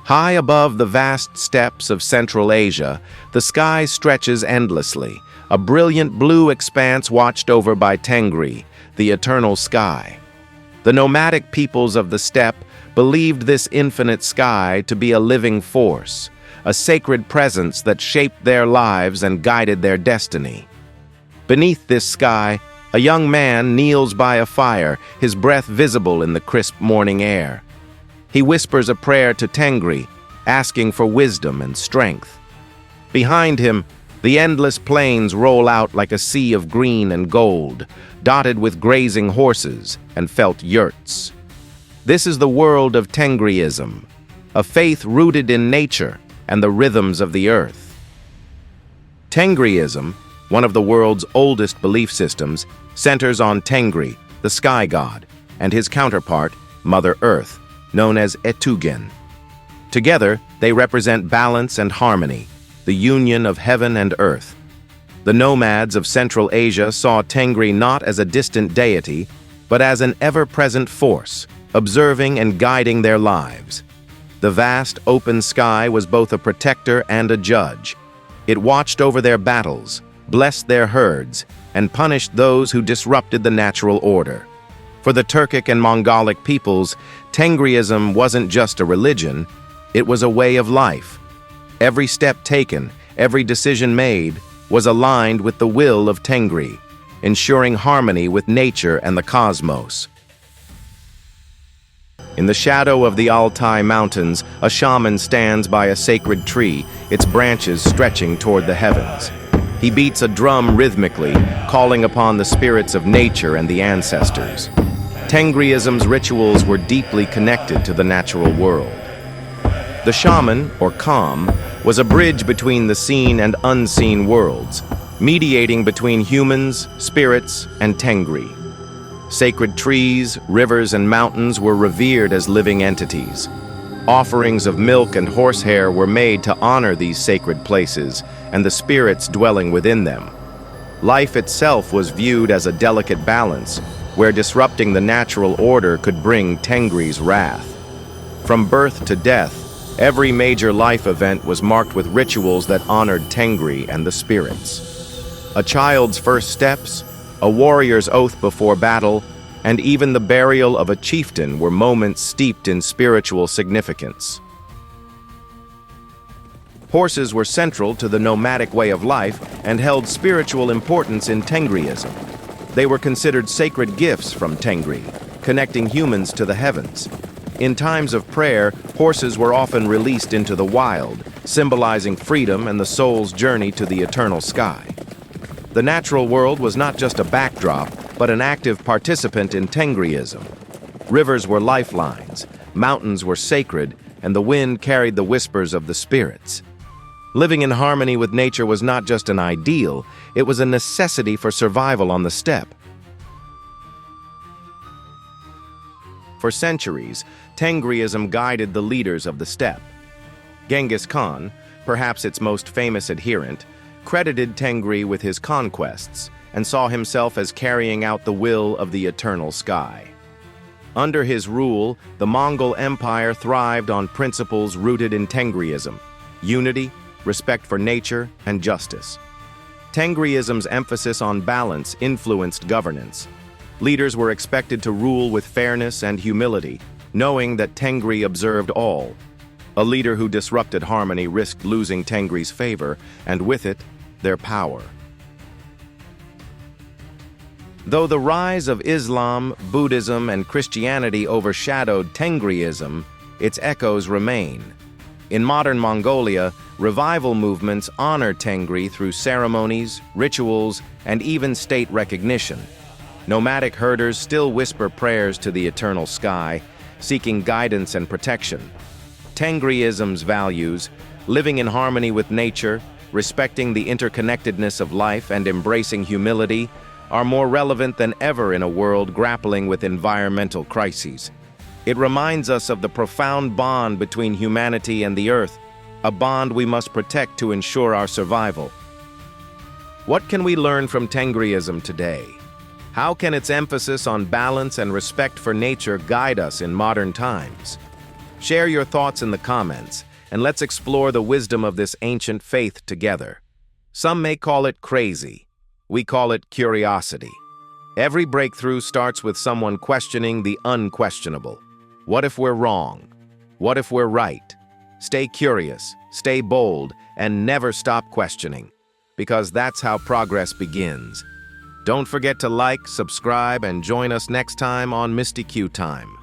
High above the vast steppes of Central Asia, the sky stretches endlessly, a brilliant blue expanse watched over by Tengri, the eternal sky. The nomadic peoples of the steppe believed this infinite sky to be a living force, a sacred presence that shaped their lives and guided their destiny. Beneath this sky, a young man kneels by a fire, his breath visible in the crisp morning air. He whispers a prayer to Tengri, asking for wisdom and strength. Behind him, the endless plains roll out like a sea of green and gold, dotted with grazing horses and felt yurts. This is the world of Tengriism, a faith rooted in nature and the rhythms of the earth. Tengriism, one of the world's oldest belief systems, centers on Tengri, the sky god, and his counterpart, Mother Earth, known as Etugen. Together, they represent balance and harmony, the union of heaven and earth. The nomads of Central Asia saw Tengri not as a distant deity, but as an ever-present force, observing and guiding their lives. The vast, open sky was both a protector and a judge. It watched over their battles, blessed their herds, and punished those who disrupted the natural order. For the Turkic and Mongolic peoples, Tengriism wasn't just a religion, it was a way of life. Every step taken, every decision made, was aligned with the will of Tengri, ensuring harmony with nature and the cosmos. In the shadow of the Altai Mountains, a shaman stands by a sacred tree, its branches stretching toward the heavens. He beats a drum rhythmically, calling upon the spirits of nature and the ancestors. Tengriism's rituals were deeply connected to the natural world. The shaman, or Kam, was a bridge between the seen and unseen worlds, mediating between humans, spirits, and Tengri. Sacred trees, rivers, and mountains were revered as living entities. Offerings of milk and horsehair were made to honor these sacred places and the spirits dwelling within them. Life itself was viewed as a delicate balance, where disrupting the natural order could bring Tengri's wrath. From birth to death, every major life event was marked with rituals that honored Tengri and the spirits. A child's first steps, a warrior's oath before battle, and even the burial of a chieftain were moments steeped in spiritual significance. Horses were central to the nomadic way of life and held spiritual importance in Tengriism. They were considered sacred gifts from Tengri, connecting humans to the heavens. In times of prayer, horses were often released into the wild, symbolizing freedom and the soul's journey to the eternal sky. The natural world was not just a backdrop, but an active participant in Tengriism. Rivers were lifelines, mountains were sacred, and the wind carried the whispers of the spirits. Living in harmony with nature was not just an ideal, it was a necessity for survival on the steppe. For centuries, Tengriism guided the leaders of the steppe. Genghis Khan, perhaps its most famous adherent, credited Tengri with his conquests and saw himself as carrying out the will of the eternal sky. Under his rule, the Mongol Empire thrived on principles rooted in Tengriism: unity, respect for nature, and justice. Tengriism's emphasis on balance influenced governance. Leaders were expected to rule with fairness and humility, knowing that Tengri observed all. A leader who disrupted harmony risked losing Tengri's favor, and with it, their power. Though the rise of Islam, Buddhism, and Christianity overshadowed Tengriism, its echoes remain. In modern Mongolia, revival movements honor Tengri through ceremonies, rituals, and even state recognition. Nomadic herders still whisper prayers to the eternal sky, seeking guidance and protection. Tengriism's values, living in harmony with nature, respecting the interconnectedness of life, and embracing humility, are more relevant than ever in a world grappling with environmental crises. It reminds us of the profound bond between humanity and the earth, a bond we must protect to ensure our survival. What can we learn from Tengriism today? How can its emphasis on balance and respect for nature guide us in modern times? Share your thoughts in the comments, and let's explore the wisdom of this ancient faith together. Some may call it crazy. We call it curiosity. Every breakthrough starts with someone questioning the unquestionable. What if we're wrong? What if we're right? Stay curious, stay bold, and never stop questioning, because that's how progress begins. Don't forget to like, subscribe, and join us next time on Misty Q Time.